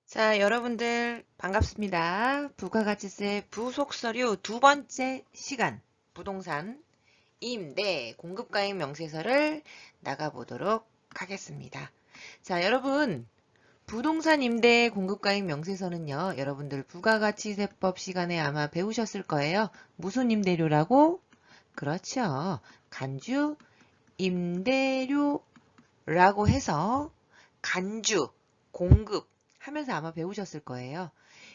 자, 여러분들 반갑습니다. 부가가치세 부속서류 두 번째 시간 부동산 임대 공급가액 명세서를 나가보도록 하겠습니다. 자, 여러분 부동산 임대 공급가액 명세서는요. 여러분들 부가가치세법 시간에 아마 배우셨을 거예요. 무슨 임대료라고? 그렇죠. 간주 임대료라고 해서 간주 공급 하면서 아마 배우셨을 거예요.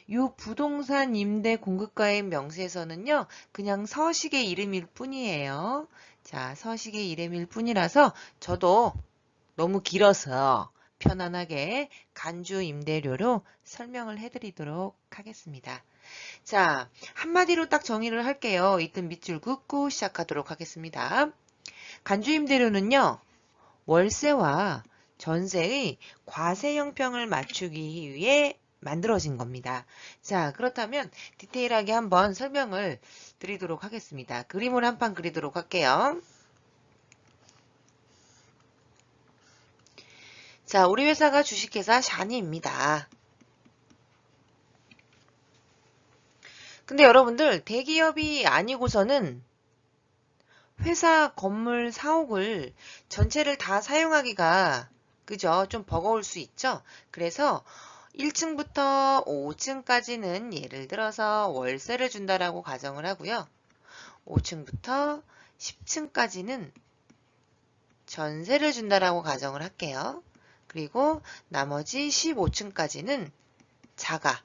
이 부동산 임대 공급가액 명세서는요. 그냥 서식의 이름일 뿐이에요. 자, 서식의 이름일 뿐이라서 저도 너무 길어서 편안하게 간주 임대료로 설명을 해드리도록 하겠습니다. 자, 한마디로 딱 정의를 할게요. 이땐 밑줄 긋고 시작하도록 하겠습니다. 간주 임대료는요. 월세와 전세의 과세 형평을 맞추기 위해 만들어진 겁니다. 자, 그렇다면 디테일하게 한번 설명을 드리도록 하겠습니다. 그림을 한 판 그리도록 할게요. 자, 우리 회사가 주식회사 샤니입니다. 근데 여러분들 대기업이 아니고서는 회사 건물 사옥을 전체를 다 사용하기가 그죠? 좀 버거울 수 있죠? 그래서 1층부터 5층까지는 예를 들어서 월세를 준다라고 가정을 하고요. 5층부터 10층까지는 전세를 준다라고 가정을 할게요. 그리고 나머지 15층까지는 자가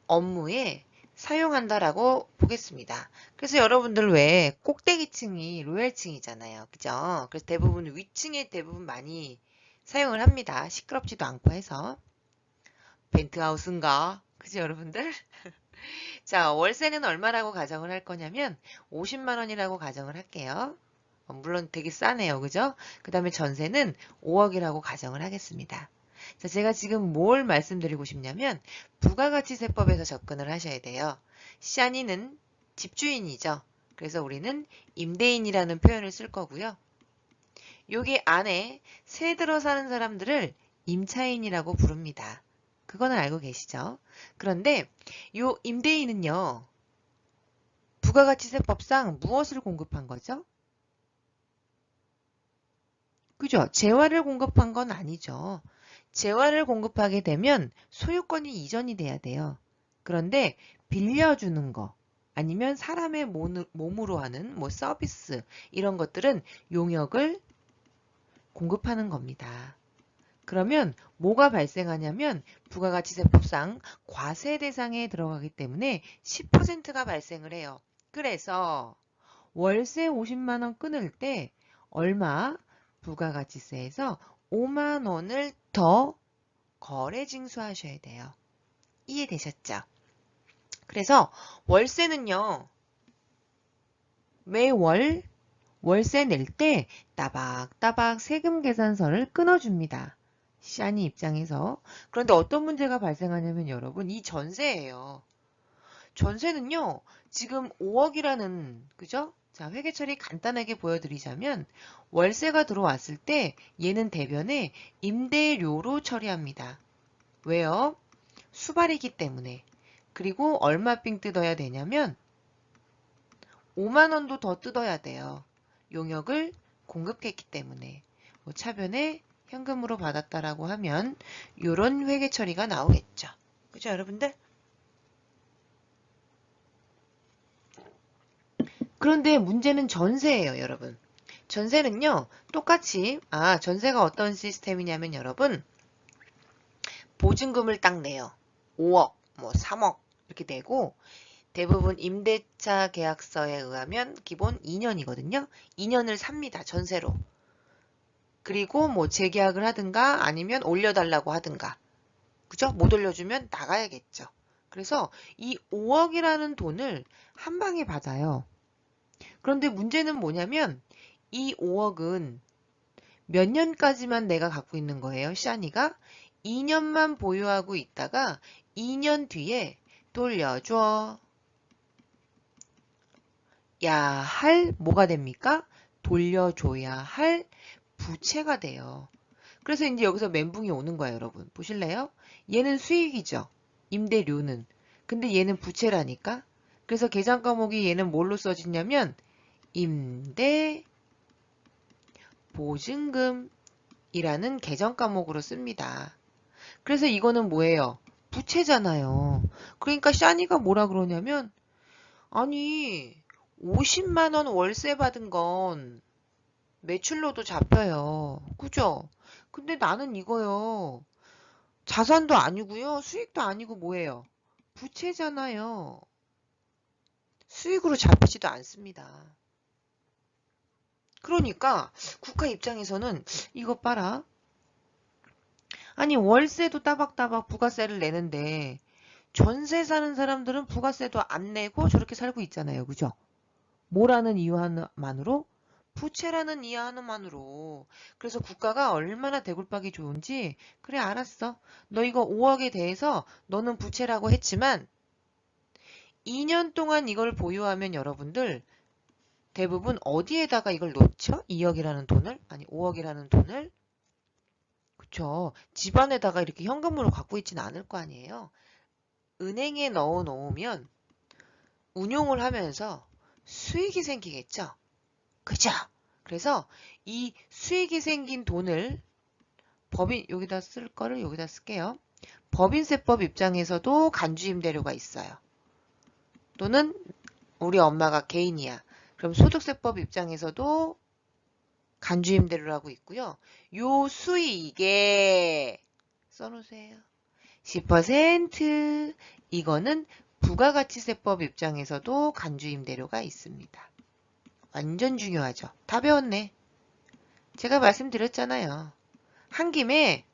업무에 사용한다라고 보겠습니다. 그래서 여러분들 왜 꼭대기층이 로얄층이잖아요. 그죠? 그래서 대부분 위층에 대부분 많이 사용을 합니다. 시끄럽지도 않고 해서. 펜트하우스인가? 그죠, 여러분들? 자, 월세는 얼마라고 가정을 할 거냐면 50만 원이라고 가정을 할게요. 물론 되게 싸네요. 그죠? 그 다음에 전세는 5억이라고 가정을 하겠습니다. 자, 제가 지금 뭘 말씀드리고 싶냐면 부가가치세법에서 접근을 하셔야 돼요. 샤니는 집주인이죠. 그래서 우리는 임대인이라는 표현을 쓸 거고요. 여기 안에 새 들어 사는 사람들을 임차인이라고 부릅니다. 그거는 알고 계시죠? 그런데 요 임대인은요. 부가가치세법상 무엇을 공급한 거죠? 그죠? 재화를 공급한 건 아니죠. 재화를 공급하게 되면 소유권이 이전이 돼야 돼요. 그런데 빌려주는 거 아니면 사람의 몸으로 하는 뭐 서비스 이런 것들은 용역을 공급하는 겁니다. 그러면 뭐가 발생하냐면 부가가치세법상 과세 대상에 들어가기 때문에 10%가 발생을 해요. 그래서 월세 50만 원 끊을 때 얼마? 부가가치세에서 5만 원을 더 거래 징수하셔야 돼요. 이해되셨죠? 그래서 월세는요. 매월 월세 낼 때 따박따박 세금 계산서를 끊어줍니다. 샤니 입장에서. 그런데 어떤 문제가 발생하냐면 여러분 이 전세예요. 전세는요. 지금 5억이라는 그죠? 자, 회계 처리 간단하게 보여드리자면 월세가 들어왔을 때 얘는 대변에 임대료로 처리합니다. 왜요? 수발이기 때문에. 그리고 얼마 삥 뜯어야 되냐면 5만 원도 더 뜯어야 돼요. 용역을 공급했기 때문에. 뭐 차변에 현금으로 받았다라고 하면 이런 회계 처리가 나오겠죠. 그죠, 여러분들? 그런데 문제는 전세예요, 여러분. 전세는요, 똑같이, 전세가 어떤 시스템이냐면 여러분, 보증금을 딱 내요. 5억, 뭐 3억 이렇게 내고 대부분 임대차 계약서에 의하면 기본 2년이거든요. 2년을 삽니다, 전세로. 그리고 뭐 재계약을 하든가 아니면 올려달라고 하든가. 그죠? 못 올려주면 나가야겠죠. 그래서 이 5억이라는 돈을 한 방에 받아요. 그런데 문제는 뭐냐면 이 5억은 몇 년까지만 내가 갖고 있는 거예요. 샤니가 2년만 보유하고 있다가 2년 뒤에 돌려줘. 야 할 뭐가 됩니까? 돌려줘야 할 부채가 돼요. 그래서 이제 여기서 멘붕이 오는 거예요, 여러분. 보실래요? 얘는 수익이죠. 임대료는. 근데 얘는 부채라니까. 그래서 계산 과목이 얘는 뭘로 써지냐면 임대 보증금이라는 계정 과목으로 씁니다. 그래서 이거는 뭐예요? 부채잖아요. 그러니까 샤니가 뭐라 그러냐면 아니 50만 원 월세 받은 건 매출로도 잡혀요. 그죠? 근데 나는 이거요. 자산도 아니고요. 수익도 아니고 뭐예요? 부채잖아요. 수익으로 잡히지도 않습니다. 그러니까 국가 입장에서는 이것 봐라. 아니 월세도 따박따박 부가세를 내는데 전세 사는 사람들은 부가세도 안 내고 저렇게 살고 있잖아요. 그죠? 뭐라는 이유 하나만으로? 부채라는 이유 하나만으로. 그래서 국가가 얼마나 대굴박이 좋은지 그래 알았어. 너 이거 5억에 대해서 너는 부채라고 했지만 2년 동안 이걸 보유하면 여러분들 대부분 어디에다가 이걸 놓죠? 2억이라는 돈을? 아니 5억이라는 돈을? 그쵸. 집안에다가 이렇게 현금으로 갖고 있지는 않을 거 아니에요. 은행에 넣어 놓으면 운용을 하면서 수익이 생기겠죠. 그죠? 그래서 이 수익이 생긴 돈을 법인 여기다 쓸 거를 여기다 쓸게요. 법인세법 입장에서도 간주임대료가 있어요. 또는 우리 엄마가 개인이야. 그럼 소득세법 입장에서도 간주임대료라고 있고요. 요 수익에 써놓으세요. 10% 이거는 부가가치세법 입장에서도 간주임대료가 있습니다. 완전 중요하죠. 다 배웠네. 제가 말씀드렸잖아요. 한 김에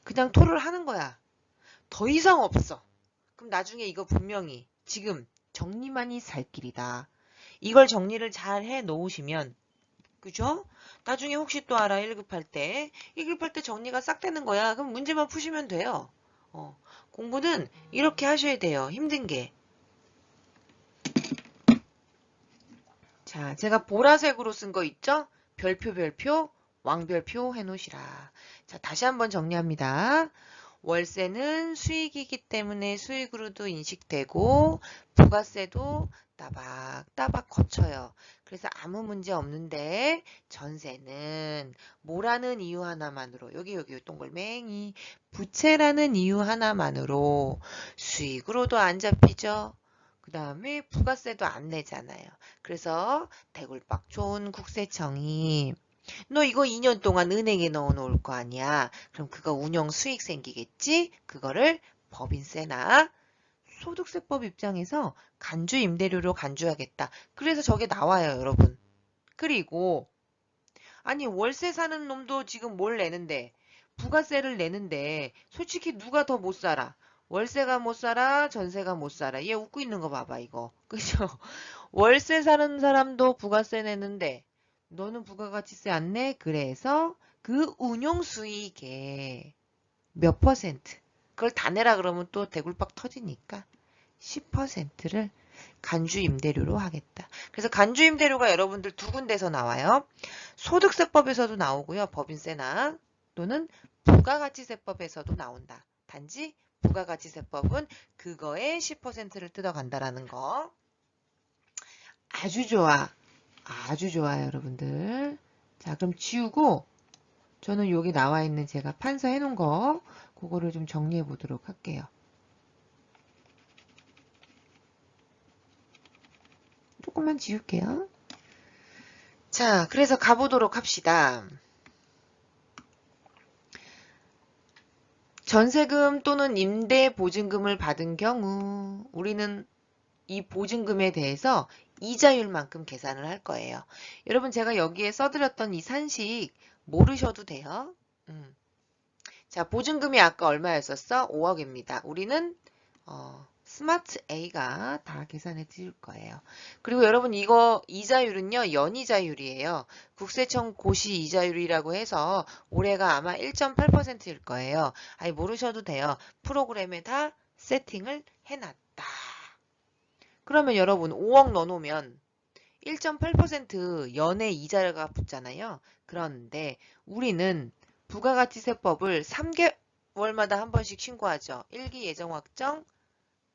그냥 토를 하는 거야. 더 이상 없어. 그럼 나중에 이거 분명히 지금 정리만이 살 길이다. 이걸 정리를 잘 해 놓으시면 그죠? 나중에 혹시 또 알아 1급 할 때. 1급 할 때 정리가 싹 되는 거야. 그럼 문제만 푸시면 돼요. 공부는 이렇게 하셔야 돼요. 힘든 게. 자, 제가 보라색으로 쓴 거 있죠? 별표, 별표, 왕별표 해놓으시라. 자, 다시 한번 정리합니다. 월세는 수익이기 때문에 수익으로도 인식되고 부가세도 따박따박 거쳐요. 그래서 아무 문제 없는데 전세는 뭐라는 이유 하나만으로 여기 동글맹이 부채라는 이유 하나만으로 수익으로도 안 잡히죠. 그 다음에 부가세도 안 내잖아요. 그래서 대굴박 좋은 국세청이 너 이거 2년 동안 은행에 넣어 놓을 거 아니야. 그럼 그거 운영 수익 생기겠지? 그거를 법인세나 소득세법 입장에서 간주 임대료로 간주하겠다. 그래서 저게 나와요, 여러분. 그리고 아니 월세 사는 놈도 지금 뭘 내는데 부가세를 내는데 솔직히 누가 더 못 살아? 월세가 못 살아? 전세가 못 살아? 얘 웃고 있는 거 봐봐 이거. 그죠? 월세 사는 사람도 부가세 내는데 너는 부가가치세 안 내? 그래서 그 운용 수익에 몇 퍼센트? 그걸 다 내라 그러면 또 대굴박 터지니까 10%를 간주 임대료로 하겠다. 그래서 간주 임대료가 여러분들 두 군데서 나와요. 소득세법에서도 나오고요. 법인세나 또는 부가가치세법에서도 나온다. 단지 부가가치세법은 그거에 10%를 뜯어간다라는 거. 아주 좋아. 아주 좋아요, 여러분들. 자, 그럼 지우고 저는 여기 나와 있는 제가 판서해 놓은 거 그거를 좀 정리해 보도록 할게요. 조금만 지울게요. 자, 그래서 가보도록 합시다. 전세금 또는 임대보증금을 받은 경우 우리는 이 보증금에 대해서 이자율만큼 계산을 할 거예요. 여러분 제가 여기에 써드렸던 이 산식 모르셔도 돼요. 자, 보증금이 아까 얼마였었어? 5억입니다. 우리는 스마트 A가 다 계산해 드릴 거예요. 그리고 여러분 이거 이자율은요. 연이자율이에요. 국세청 고시 이자율이라고 해서 올해가 아마 1.8%일 거예요. 아니 모르셔도 돼요. 프로그램에 다 세팅을 해놨다. 그러면 여러분 5억 넣어놓으면 1.8% 연의 이자가 붙잖아요. 그런데 우리는 부가가치세법을 3개월마다 한 번씩 신고하죠. 1기 예정확정,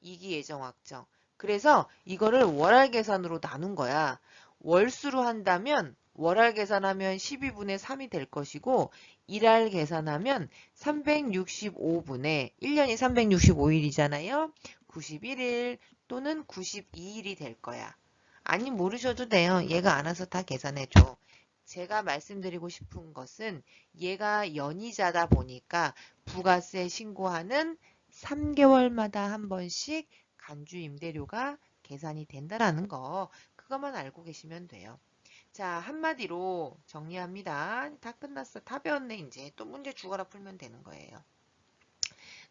2기 예정확정. 그래서 이거를 월할 계산으로 나눈 거야. 월수로 한다면 월할 계산하면 12분의 3이 될 것이고 일할 계산하면 365분의 1년이 365일이잖아요. 91일 또는 92일이 될 거야. 아니 모르셔도 돼요. 얘가 알아서 다 계산해줘. 제가 말씀드리고 싶은 것은 얘가 연이자다 보니까 부가세 신고하는 3개월마다 한 번씩 간주 임대료가 계산이 된다라는 거 그것만 알고 계시면 돼요. 자, 한마디로 정리합니다. 다 끝났어. 다 배웠네. 이제 또 문제 주거라 풀면 되는 거예요.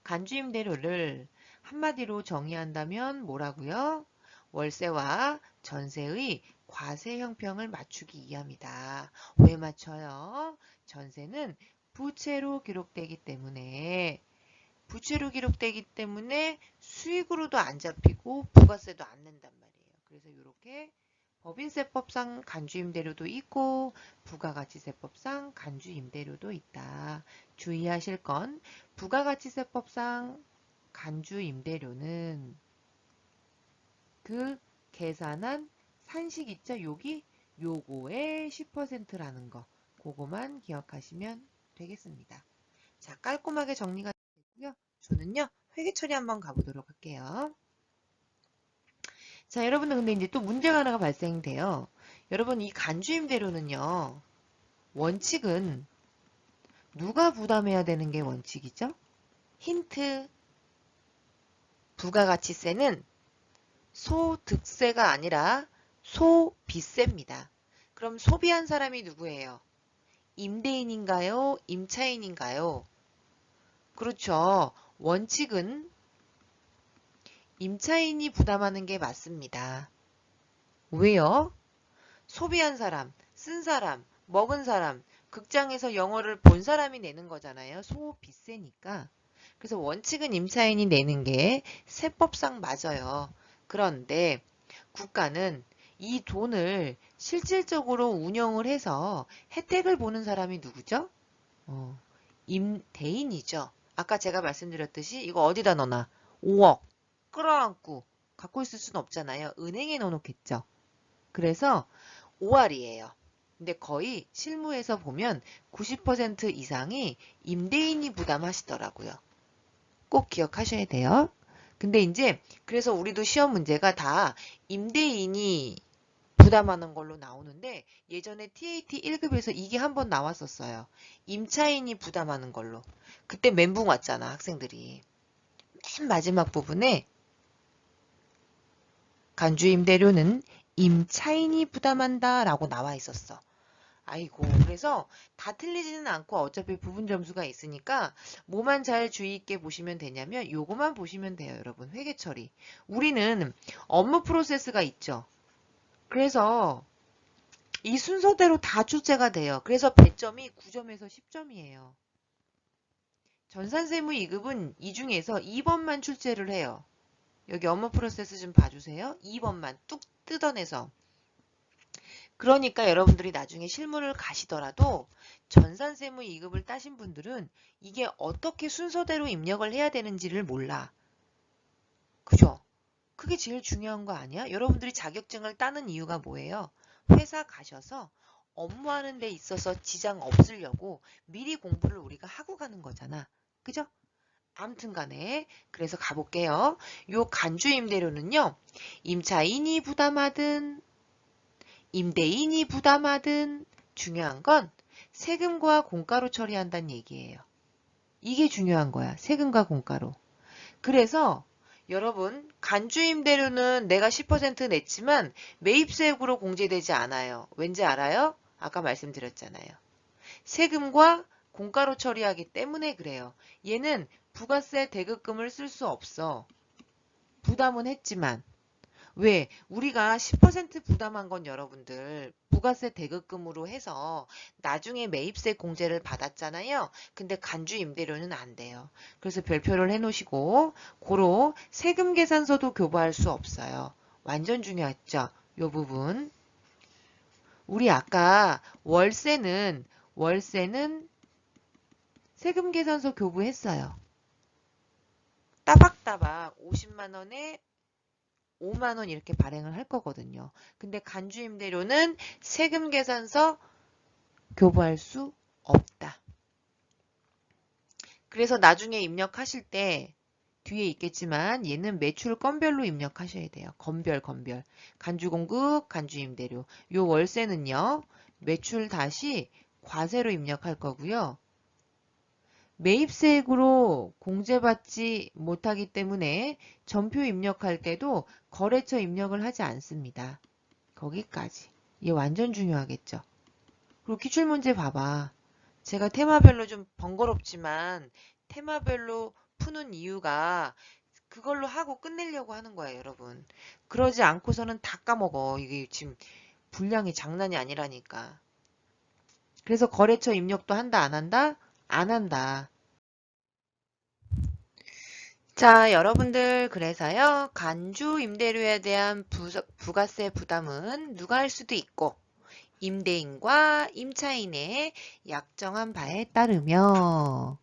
간주 임대료를 한마디로 정의한다면 뭐라고요? 월세와 전세의 과세 형평을 맞추기 위함이다. 왜 맞춰요? 전세는 부채로 기록되기 때문에 수익으로도 안 잡히고 부가세도 안 낸단 말이에요. 그래서 이렇게 법인세법상 간주임대료도 있고 부가가치세법상 간주임대료도 있다. 주의하실 건 부가가치세법상 간주임대료는 그 계산한 산식 있죠? 여기 요거의 10%라는 거 그거만 기억하시면 되겠습니다. 자, 깔끔하게 정리가 됐고요. 저는요, 회계 처리 한번 가보도록 할게요. 자, 여러분들 근데 이제 또 문제가 하나가 발생돼요. 여러분 이 간주임대료는요, 원칙은 누가 부담해야 되는 게 원칙이죠? 힌트. 부가가치세는 소득세가 아니라 소비세입니다. 그럼 소비한 사람이 누구예요? 임대인인가요? 임차인인가요? 그렇죠. 원칙은 임차인이 부담하는 게 맞습니다. 왜요? 소비한 사람, 쓴 사람, 먹은 사람, 극장에서 영화를 본 사람이 내는 거잖아요. 소비세니까. 그래서 원칙은 임차인이 내는 게 세법상 맞아요. 그런데 국가는 이 돈을 실질적으로 운영을 해서 혜택을 보는 사람이 누구죠? 임대인이죠. 아까 제가 말씀드렸듯이 이거 어디다 넣어놔? 5억 끌어안고 갖고 있을 수는 없잖아요. 은행에 넣어놓겠죠. 그래서 5알이에요. 근데 거의 실무에서 보면 90% 이상이 임대인이 부담하시더라고요. 꼭 기억하셔야 돼요. 근데 이제 그래서 우리도 시험 문제가 다 임대인이 부담하는 걸로 나오는데 예전에 TAT 1급에서 이게 한번 나왔었어요. 임차인이 부담하는 걸로. 그때 멘붕 왔잖아, 학생들이. 맨 마지막 부분에 간주임대료는 임차인이 부담한다 라고 나와 있었어. 아이고, 그래서 다 틀리지는 않고 어차피 부분 점수가 있으니까 뭐만 잘 주의 있게 보시면 되냐면 요거만 보시면 돼요, 여러분. 회계 처리. 우리는 업무 프로세스가 있죠. 그래서 이 순서대로 다 출제가 돼요. 그래서 배점이 9점에서 10점이에요. 전산세무 2급은 이 중에서 2번만 출제를 해요. 여기 업무 프로세스 좀 봐주세요. 2번만 뚝 뜯어내서. 그러니까 여러분들이 나중에 실무를 가시더라도 전산세무 2급을 따신 분들은 이게 어떻게 순서대로 입력을 해야 되는지를 몰라. 그죠? 그게 제일 중요한 거 아니야? 여러분들이 자격증을 따는 이유가 뭐예요? 회사 가셔서 업무하는 데 있어서 지장 없으려고 미리 공부를 우리가 하고 가는 거잖아. 그죠? 아무튼 간에 그래서 가볼게요. 요 간주임대료는요. 임차인이 부담하든 임대인이 부담하든 중요한 건 세금과 공가로 처리한다는 얘기예요. 이게 중요한 거야. 세금과 공가로. 그래서 여러분 간주임대료는 내가 10% 냈지만 매입세액으로 공제되지 않아요. 왠지 알아요? 아까 말씀드렸잖아요. 세금과 공가로 처리하기 때문에 그래요. 얘는 부가세 대급금을 쓸 수 없어. 부담은 했지만. 왜? 우리가 10% 부담한 건 여러분들 부가세 대급금으로 해서 나중에 매입세 공제를 받았잖아요. 근데 간주 임대료는 안 돼요. 그래서 별표를 해놓으시고 고로 세금 계산서도 교부할 수 없어요. 완전 중요했죠? 요 부분. 우리 아까 월세는 세금 계산서 교부했어요. 따박따박 50만 원에 5만 원 이렇게 발행을 할 거거든요. 근데 간주 임대료는 세금 계산서 교부할 수 없다. 그래서 나중에 입력하실 때 뒤에 있겠지만 얘는 매출 건별로 입력하셔야 돼요. 건별. 간주 공급, 간주 임대료. 요 월세는요. 매출 다시 과세로 입력할 거고요. 매입세액으로 공제받지 못하기 때문에 전표 입력할 때도 거래처 입력을 하지 않습니다. 거기까지. 이게 완전 중요하겠죠. 그리고 기출문제 봐봐. 제가 테마별로 좀 번거롭지만 테마별로 푸는 이유가 그걸로 하고 끝내려고 하는 거예요, 여러분. 그러지 않고서는 다 까먹어. 이게 지금 분량이 장난이 아니라니까. 그래서 거래처 입력도 한다, 안 한다? 안 한다. 자, 여러분들 그래서요. 간주 임대료에 대한 부가세 부담은 누가 할 수도 있고 임대인과 임차인의 약정한 바에 따르며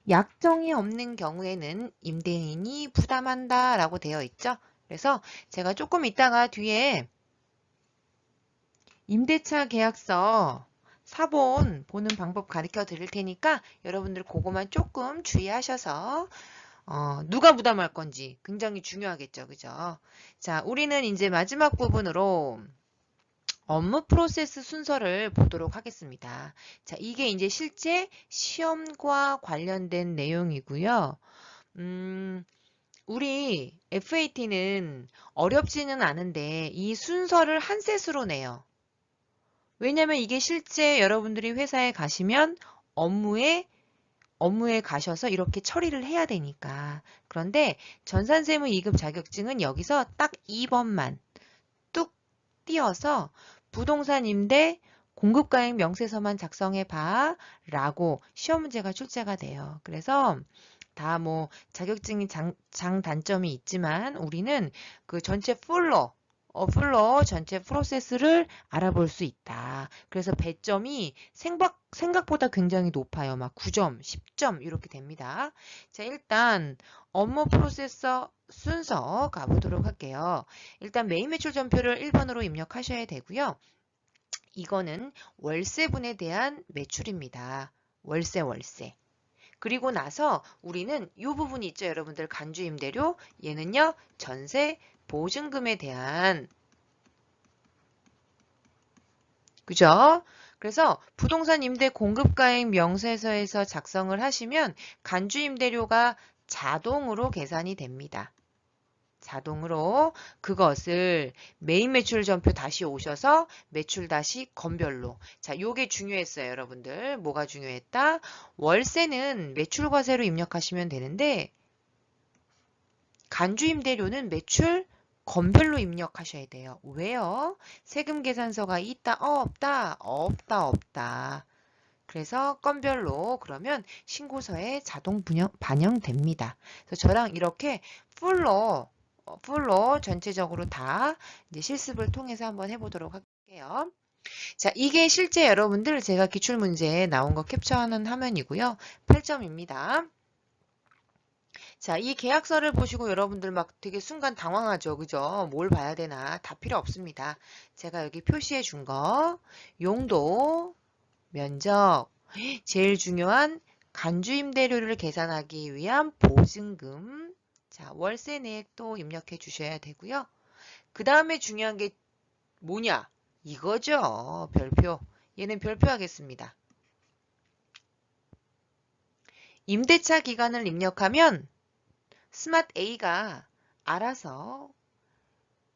약정이 없는 경우에는 임대인이 부담한다 라고 되어 있죠. 그래서 제가 조금 이따가 뒤에 임대차 계약서 사본 보는 방법 가르쳐 드릴 테니까 여러분들 그거만 조금 주의하셔서 누가 부담할 건지 굉장히 중요하겠죠. 그죠? 자, 우리는 이제 마지막 부분으로 업무 프로세스 순서를 보도록 하겠습니다. 자, 이게 이제 실제 시험과 관련된 내용이고요. 우리 FAT는 어렵지는 않은데 이 순서를 한 셋으로 내요. 왜냐면 이게 실제 여러분들이 회사에 가시면 업무에 가셔서 이렇게 처리를 해야 되니까. 그런데 전산세무 2급 자격증은 여기서 딱 2번만 뚝 띄어서 부동산 임대 공급가액 명세서만 작성해 봐 라고 시험 문제가 출제가 돼요. 그래서 다 뭐 자격증이 장단점이 있지만 우리는 그 전체 풀로 전체 프로세스를 알아볼 수 있다. 그래서 배점이 생각보다 굉장히 높아요. 막 9점, 10점 이렇게 됩니다. 자, 일단 업무 프로세서 순서 가보도록 할게요. 일단 메인 매출 전표를 1번으로 입력하셔야 되고요. 이거는 월세분에 대한 매출입니다. 월세. 그리고 나서 우리는 이 부분 있죠, 여러분들. 간주 임대료. 얘는요, 전세 보증금에 대한, 그죠? 그래서 부동산 임대 공급가액 명세서에서 작성을 하시면 간주 임대료가 자동으로 계산이 됩니다. 자동으로 그것을 메인 매출 전표 다시 오셔서 매출 다시 건별로. 자, 요게 중요했어요, 여러분들. 뭐가 중요했다? 월세는 매출 과세로 입력하시면 되는데 간주 임대료는 매출 건별로 입력하셔야 돼요. 왜요? 세금 계산서가 있다, 없다, 없다. 그래서 건별로 그러면 신고서에 자동 반영됩니다. 그래서 저랑 이렇게 풀로 전체적으로 다 이제 실습을 통해서 한번 해보도록 할게요. 자, 이게 실제 여러분들 제가 기출문제에 나온 거 캡처하는 화면이고요. 8점입니다. 자, 이 계약서를 보시고 여러분들 막 되게 순간 당황하죠. 그죠? 뭘 봐야 되나? 다 필요 없습니다. 제가 여기 표시해 준 거, 용도, 면적, 제일 중요한 간주임대료를 계산하기 위한 보증금, 자, 월세 내역도 입력해 주셔야 되고요. 그 다음에 중요한 게 뭐냐? 이거죠. 별표. 얘는 별표 하겠습니다. 임대차 기간을 입력하면 스마트 A가 알아서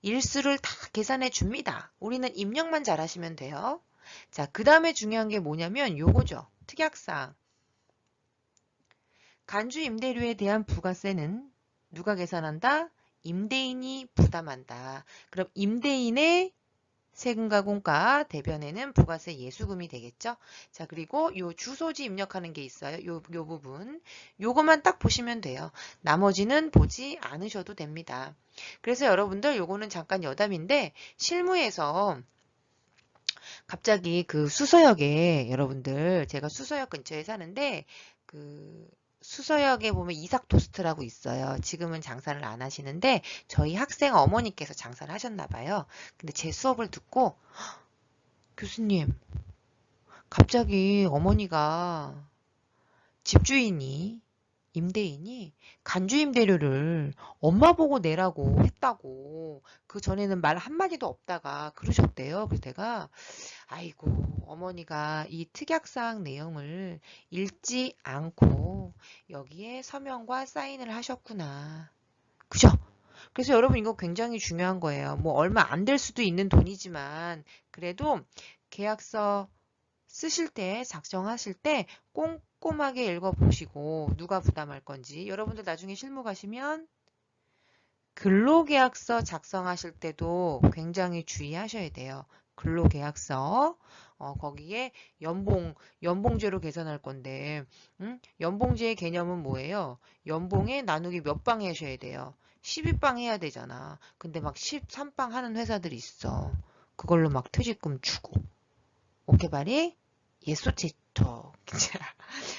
일수를 다 계산해 줍니다. 우리는 입력만 잘 하시면 돼요. 자, 그 다음에 중요한 게 뭐냐면 요거죠. 특약사항. 간주 임대료에 대한 부가세는 누가 계산한다? 임대인이 부담한다. 그럼 임대인의 세금과 공가 대변에는 부가세 예수금이 되겠죠. 자, 그리고 요 주소지 입력하는 게 있어요. 요 부분. 요거만 딱 보시면 돼요. 나머지는 보지 않으셔도 됩니다. 그래서 여러분들 요거는 잠깐 여담인데 실무에서 갑자기 그 수서역에 여러분들 제가 수서역 근처에 사는데 그 수서역에 보면 이삭 토스트라고 있어요. 지금은 장사를 안 하시는데 저희 학생 어머니께서 장사를 하셨나 봐요. 근데 제 수업을 듣고 교수님, 갑자기 어머니가 집주인이 임대인이 간주임대료를 엄마 보고 내라고 했다고 그 전에는 말 한마디도 없다가 그러셨대요. 그래서 내가 아이고 어머니가 이 특약사항 내용을 읽지 않고 여기에 서명과 사인을 하셨구나. 그죠? 그래서 여러분 이거 굉장히 중요한 거예요. 뭐 얼마 안 될 수도 있는 돈이지만 그래도 계약서 쓰실 때, 작성하실 때 꼼꼼하게 읽어보시고 누가 부담할 건지 여러분들 나중에 실무 가시면 근로계약서 작성하실 때도 굉장히 주의하셔야 돼요. 근로계약서 거기에 연봉제로 계산할 건데 연봉제의 개념은 뭐예요? 연봉에 나누기 몇 방 하셔야 돼요? 12방 해야 되잖아. 근데 막 13방 하는 회사들이 있어. 그걸로 막 퇴직금 주고. 오케이 바리? 예소치토.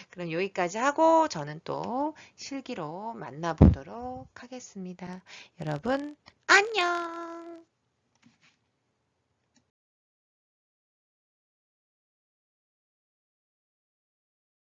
그럼 여기까지 하고 저는 또 실기로 만나보도록 하겠습니다. 여러분, 안녕!